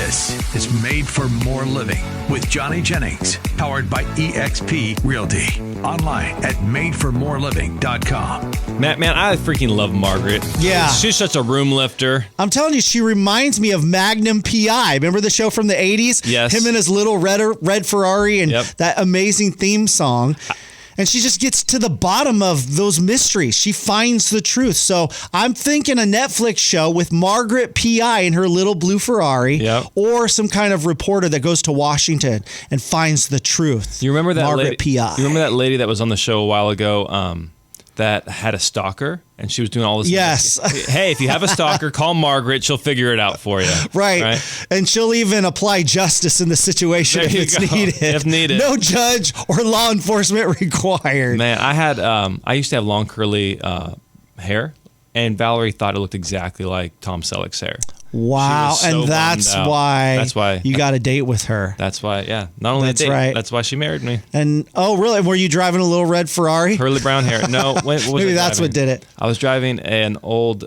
This is Made for More Living with Johnny Jennings, powered by eXp Realty. Online at madeformoreliving.com. Man, I freaking love Margaret. Yeah. She's such a room lifter. I'm telling you, she reminds me of Magnum P.I. Remember the show from the 80s? Yes. Him and his little red Ferrari and Yep. that amazing theme song. And she just gets to the bottom of those mysteries. She finds the truth. So I'm thinking a Netflix show with Margaret P.I. in her little blue Ferrari, Yep. or some kind of reporter that goes to Washington and finds the truth. You remember that Margaret lady? P.I. You remember that lady that was on the show a while ago that had a stalker and she was doing all this? Yes. Hey, if you have a stalker, call Margaret. She'll figure it out for you. Right. And she'll even apply justice in the situation There if you it's go. needed. If needed. No judge or law enforcement required. Man, I used to have long curly hair, and Valerie thought it looked exactly like Tom Selleck's hair. Wow. She was so And that's bummed out. why, That's why you got a date with her. That's why, yeah. Not only That's a date, right. that's why she married me. And oh, really? Were you driving a little red Ferrari? Curly brown hair. No, what was Maybe I that's driving? what did it. I was driving an old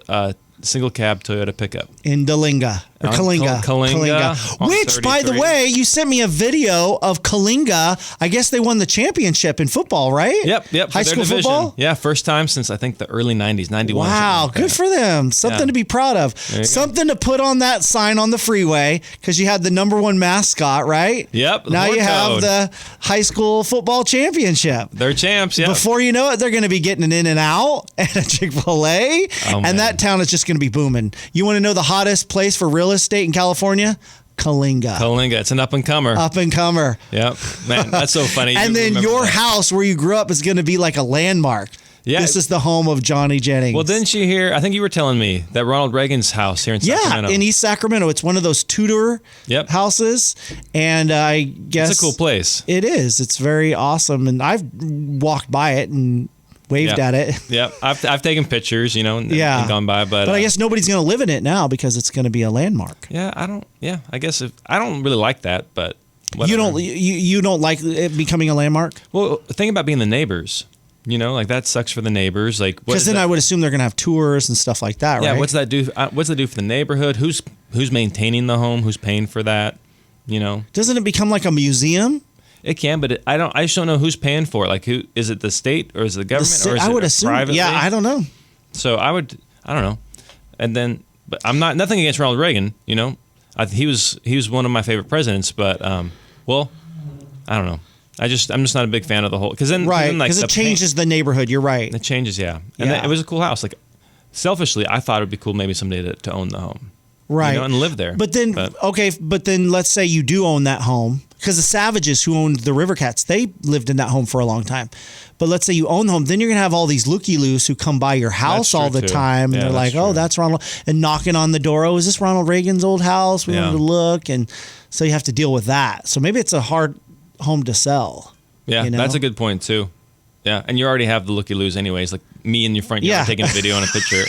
single cab Toyota pickup. In Dalinga. Or On Kalinga. Kalinga, on Which, by the 33. way, you sent me a video of Kalinga. I guess they won the championship in football, right? Yep. High for their school division. football? Yeah, first time since I think the early 90s, 91. Wow, something like good that. for them. Something Yeah. to be proud of. There you go. Something to put on that sign on the freeway because you had the number one mascot, right? Yep, the Now you horn have toad. the high school football championship. They're champs, yeah. Before you know it, they're going to be getting an In-N-Out and a Chick-fil-A, Oh, man. and that town is just going to be booming. You want to know the hottest place for real estate in California? Kalinga. Kalinga, it's an up-and-comer. Up and comer. Yep. Man, that's so funny. And You then remember your that. house where you grew up is going to be like a landmark. Yeah. This is the home of Johnny Jennings. Well, didn't you hear, I think you were telling me, that Ronald Reagan's house here in Sacramento. Yeah, in East Sacramento. It's one of those Tudor Yep. houses. And I guess It's a cool place. It is. It's very awesome. And I've walked by it and waved Yeah. at it. Yep. I've taken pictures, and gone by, but I guess nobody's going to live in it now because it's going to be a landmark. I guess I don't really like that, but whatever. You don't like it becoming a landmark? Well, the thing about being the neighbors, like that sucks for the neighbors. Like, Because then I would assume they're going to have tours and stuff like that, yeah, right? what's that do? What's that do for the neighborhood? Who's maintaining the home? Who's paying for that? Doesn't it become like a museum? It can, but I just don't know who's paying for it. Like, who is it? The state or is it the government? Or is I would it assume. privately? Yeah, I don't know. So I don't know. And then, but I'm nothing against Ronald Reagan. He was one of my favorite presidents. But I don't know. I'm just not a big fan of the whole. Because then, Right, like, because it changes the neighborhood. You're right. It changes, yeah. And Yeah. it was a cool house. Like, selfishly, I thought it would be cool maybe someday to own the home. Right. And live there. But then let's say you do own that home. Because the Savages who owned the River Cats, they lived in that home for a long time. But let's say you own the home, then you're going to have all these looky-loos who come by your house That's all true, the too. time. And Yeah, they're like, that's oh, true. that's Ronald. And knocking on the door, oh, is this Ronald Reagan's old house? We Yeah. wanted to look. And so you have to deal with that. So maybe it's a hard home to sell. Yeah, you know? that's a good point, too. Yeah, and you already have the looky-loos anyways, like me in your front yard Yeah. taking a video and a picture,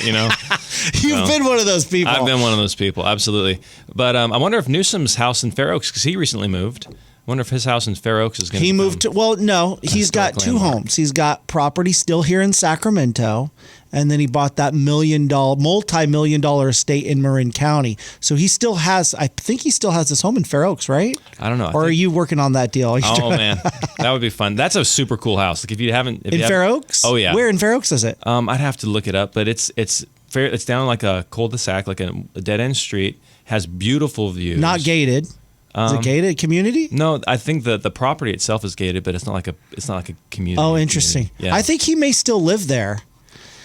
You've been one of those people. I've been one of those people, absolutely. But I wonder if Newsom's house in Fair Oaks, because he recently moved, I wonder if his house in Fair Oaks is going to He moved to, well, no, he's got historic two landmark. homes. He's got property still here in Sacramento, and then he bought that multi-million dollar estate in Marin County. So he still has, I think he still has his home in Fair Oaks, right? I don't know. Or are you working on that deal? Oh, man. That would be fun. That's a super cool house. Like, if you haven't... In Fair Oaks? Oh, yeah. Where in Fair Oaks is it? I'd have to look it up, but it's fair. It's down like a cul-de-sac, like a dead-end street, has beautiful views. Not gated. Is it gated community? No, I think the property itself is gated, but it's not like a community. Oh, interesting. community. Yeah. I think he may still live there.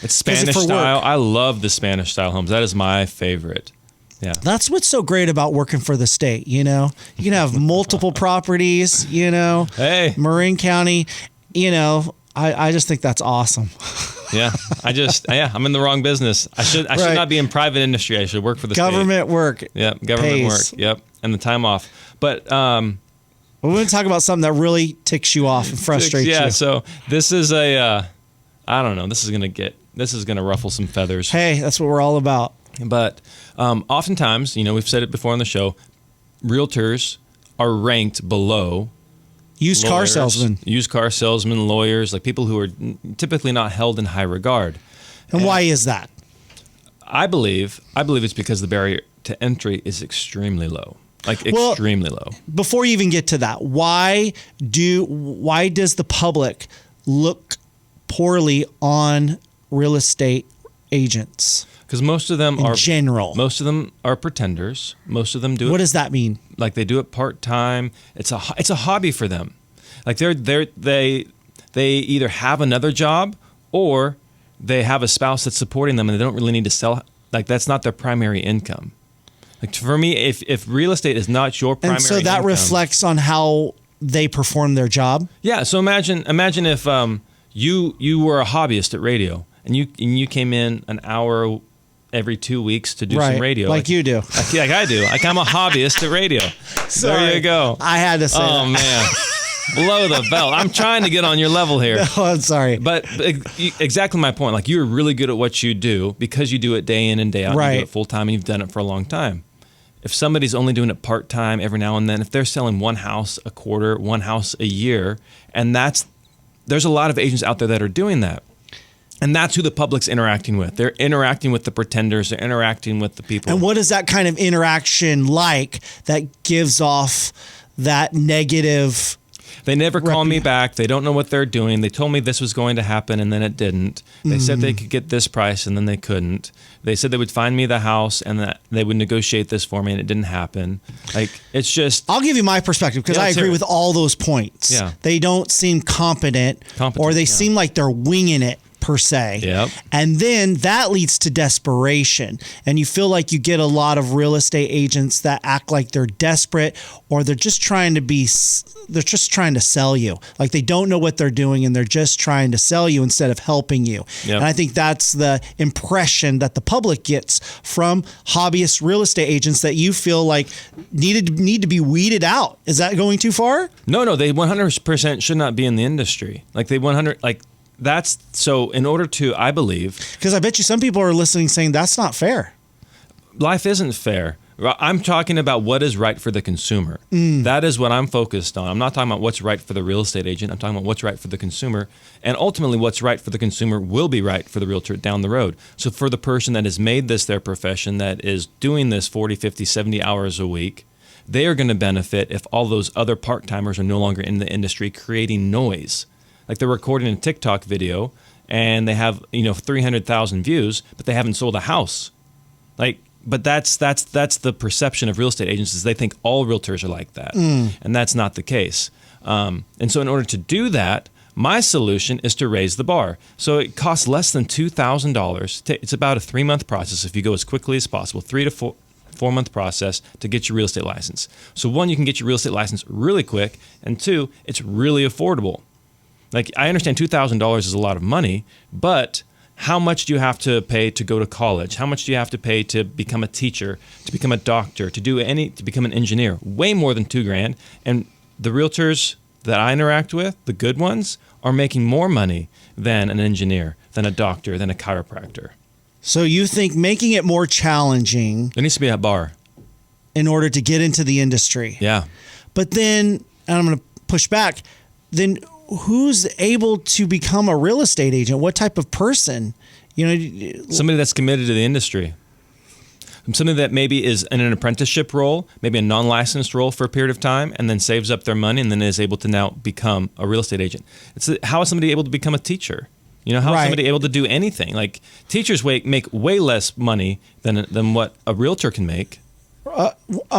It's Is it Spanish for style. work? I love the Spanish style homes. That is my favorite. Yeah. That's what's so great about working for the state, You can have multiple properties, Hey. Marin County, I just think that's awesome. Yeah. I'm in the wrong business. I should Right. not be in private industry. I should work for the Government work. state. Yep. Government pays. work. Yep. And the time off. But We're going to talk about something that really ticks you off and frustrates yeah. you. So this is I don't know. This is gonna ruffle some feathers. Hey, that's what we're all about. But oftentimes, we've said it before on the show, realtors are ranked below Used car lawyers, salesman. used car salesmen, lawyers, like people who are typically not held in high regard. And why is that? I believe it's because the barrier to entry is extremely low. like extremely low. Before you even get to that, why does the public look poorly on real estate agents? Because most of them are pretenders. Most of them do it. What does that mean? Like they do it part-time. It's a hobby for them. Like they either have another job or they have a spouse that's supporting them and they don't really need to sell. Like that's not their primary income. Like for me, if real estate is not your primary income. And so that reflects on how they perform their job? Yeah. So imagine if you were a hobbyist at radio and you came in an hour every 2 weeks to do some radio. Like you do. Like I do. Like I'm a hobbyist at radio. Sorry. There you go. I had to say that. Oh, man. Below the belt. I'm trying to get on your level here. No, I'm sorry. But exactly my point. Like you're really good at what you do because you do it day in and day out. Right. You do it full time and you've done it for a long time. If somebody's only doing it part time every now and then, if they're selling one house a quarter, one house a year, and there's a lot of agents out there that are doing that. And that's who the public's interacting with. They're interacting with the pretenders. They're interacting with the people. And what is that kind of interaction like that gives off that negative? They never call me back. They don't know what they're doing. They told me this was going to happen, and then it didn't. They said they could get this price, and then they couldn't. They said they would find me the house, and that they would negotiate this for me, and it didn't happen. Like, it's just... I'll give you my perspective, because I agree with all those points. Yeah. They don't seem competent or they seem like they're winging it, per se. Yep. And then that leads to desperation. And you feel like you get a lot of real estate agents that act like they're desperate, or they're just trying to sell you. Like they don't know what they're doing and they're just trying to sell you instead of helping you. Yep. And I think that's the impression that the public gets from hobbyist real estate agents that you feel like need to be weeded out. Is that going too far? No, they 100% should not be in the industry. Like they 100, like, that's so in order to, I believe, because I bet you some people are listening saying that's not fair. Life isn't fair. I'm talking about what is right for the consumer. That is what I'm focused on. I'm not talking about what's right for the real estate agent. I'm talking about what's right for the consumer. And ultimately, what's right for the consumer will be right for the realtor down the road. So for the person that has made this their profession, that is doing this 40, 50, 70 hours a week, they are going to benefit if all those other part-timers are no longer in the industry creating noise. Like they're recording a TikTok video and they have 300,000 views, but they haven't sold a house. But that's the perception of real estate agents, is they think all realtors are like that, and that's not the case. And so in order to do that, my solution is to raise the bar. So it costs less than $2,000. It's about a 3-month process if you go as quickly as possible, 3 to 4-month process to get your real estate license. So 1, you can get your real estate license really quick, and 2, it's really affordable. Like, I understand $2,000 is a lot of money, but how much do you have to pay to go to college? How much do you have to pay to become a teacher, to become a doctor, to become an engineer? Way more than $2,000. And the realtors that I interact with, the good ones, are making more money than an engineer, than a doctor, than a chiropractor. So you think making it more challenging, there needs to be a bar in order to get into the industry. Yeah. But then, and I'm going to push back, then who's able to become a real estate agent? What type of person? Somebody that's committed to the industry. Somebody that maybe is in an apprenticeship role, maybe a non-licensed role for a period of time, and then saves up their money and then is able to now become a real estate agent. How is somebody able to become a teacher? How is somebody able to do anything? Like, teachers make way less money than what a realtor can make. A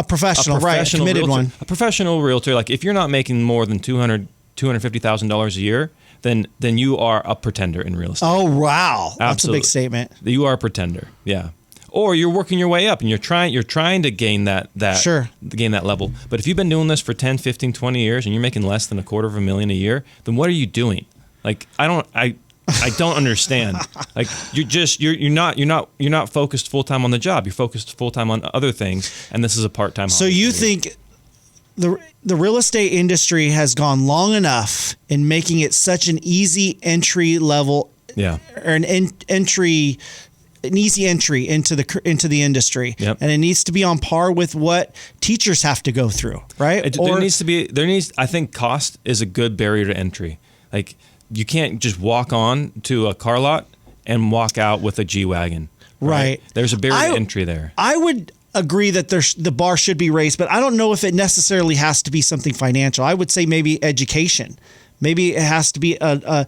professional, right? A committed realtor, one. A professional realtor. Like, if you're not making more than $250,000 a year, then you are a pretender in real estate. Oh, wow. That's Absolutely. a big statement. You are a pretender. Yeah. Or you're working your way up and you're trying to gain that sure. gain that level. But if you've been doing this for 10, 15, 20 years and you're making less than $250,000 a year, then what are you doing? Like, I don't understand. Like, you're not focused full time on the job. You're focused full time on other things, and this is a part-time hobby. So you think the real estate industry has gone long enough in making it such an easy entry level, or an easy entry into the industry, yep. and it needs to be on par with what teachers have to go through, right? I think cost is a good barrier to entry. Like, you can't just walk on to a car lot and walk out with a G-Wagon. Right. There's a barrier to entry there. I agree that the bar should be raised, but I don't know if it necessarily has to be something financial. I would say maybe education. Maybe it has to be a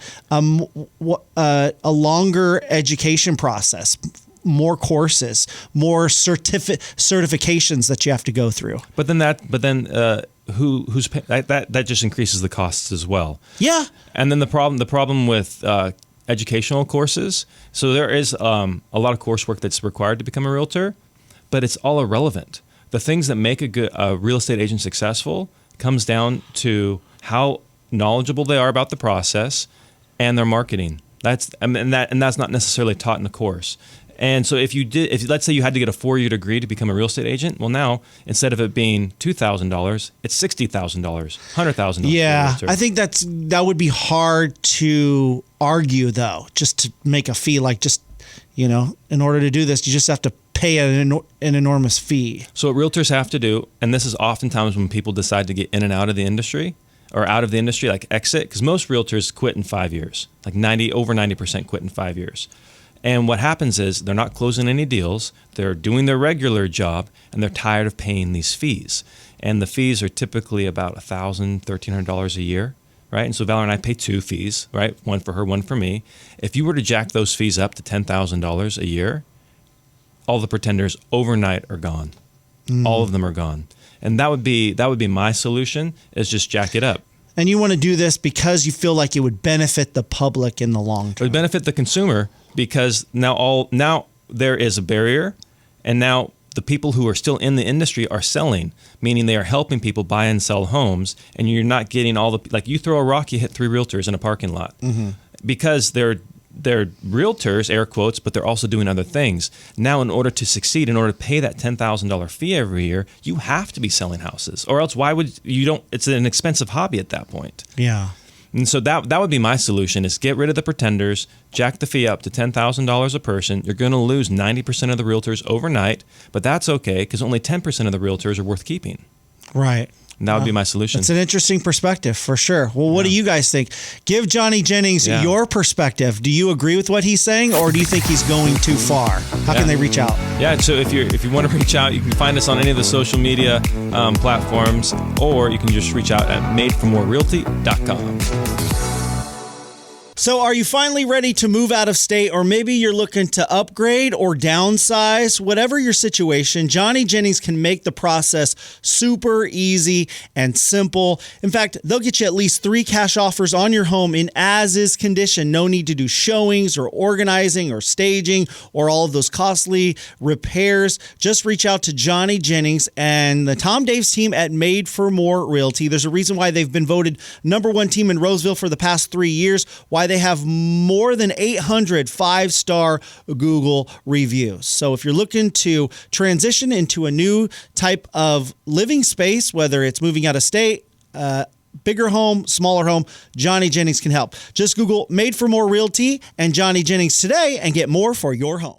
longer education process, more courses, more certifications that you have to go through. But then who's that just increases the costs as well. Yeah. And then the problem with educational courses. So there is a lot of coursework that's required to become a realtor, but it's all irrelevant. The things that make a real estate agent successful comes down to how knowledgeable they are about the process and their marketing. That's not necessarily taught in a course. And so if let's say you had to get a 4-year degree to become a real estate agent, well, now instead of it being $2,000, it's $60,000, $100,000. Yeah, I think that would be hard to argue, though, just to make a fee. Like, just, in order to do this, you just have to pay an enormous fee. So what realtors have to do, and this is oftentimes when people decide to get in and out of the industry, or out of the industry, like exit, because most realtors quit in 5 years, like over 90% quit in 5 years. And what happens is they're not closing any deals, they're doing their regular job, and they're tired of paying these fees. And the fees are typically about $1,000, $1,300 a year, right? And so Valerie and I pay 2 fees, right? One for her, one for me. If you were to jack those fees up to $10,000 a year, all the pretenders overnight are gone. All of them are gone. And that would be my solution, is just jack it up. And you want to do this because you feel like it would benefit the public in the long term. It would benefit the consumer because now there is a barrier, and now the people who are still in the industry are selling, meaning they are helping people buy and sell homes, and you're not getting like you throw a rock, you hit 3 realtors in a parking lot. Because they're realtors, air quotes, but they're also doing other things. Now, in order to succeed, in order to pay that $10,000 fee every year, you have to be selling houses, or else why would you don't? It's an expensive hobby at that point. Yeah. And so that would be my solution: is get rid of the pretenders, jack the fee up to $10,000 a person. You're going to lose 90% of the realtors overnight, but that's okay because only 10% of the realtors are worth keeping. Right. And that would be my solution. It's an interesting perspective for sure. Well, what do you guys think? Give Johnny Jennings your perspective. Do you agree with what he's saying, or do you think he's going too far? How can they reach out? Yeah, so if you want to reach out, you can find us on any of the social media platforms, or you can just reach out at madeformorerealty.com. So are you finally ready to move out of state, or maybe you're looking to upgrade or downsize? Whatever your situation, Johnny Jennings can make the process super easy and simple. In fact, they'll get you at least 3 cash offers on your home in as-is condition. No need to do showings or organizing or staging or all of those costly repairs. Just reach out to Johnny Jennings and the Tom Daves team at Made for More Realty. There's a reason why they've been voted #1 team in Roseville for the past 3 years, why they have more than 800 5-star Google reviews. So if you're looking to transition into a new type of living space, whether it's moving out of state, bigger home, smaller home, Johnny Jennings can help. Just Google Made for More Realty and Johnny Jennings today and get more for your home.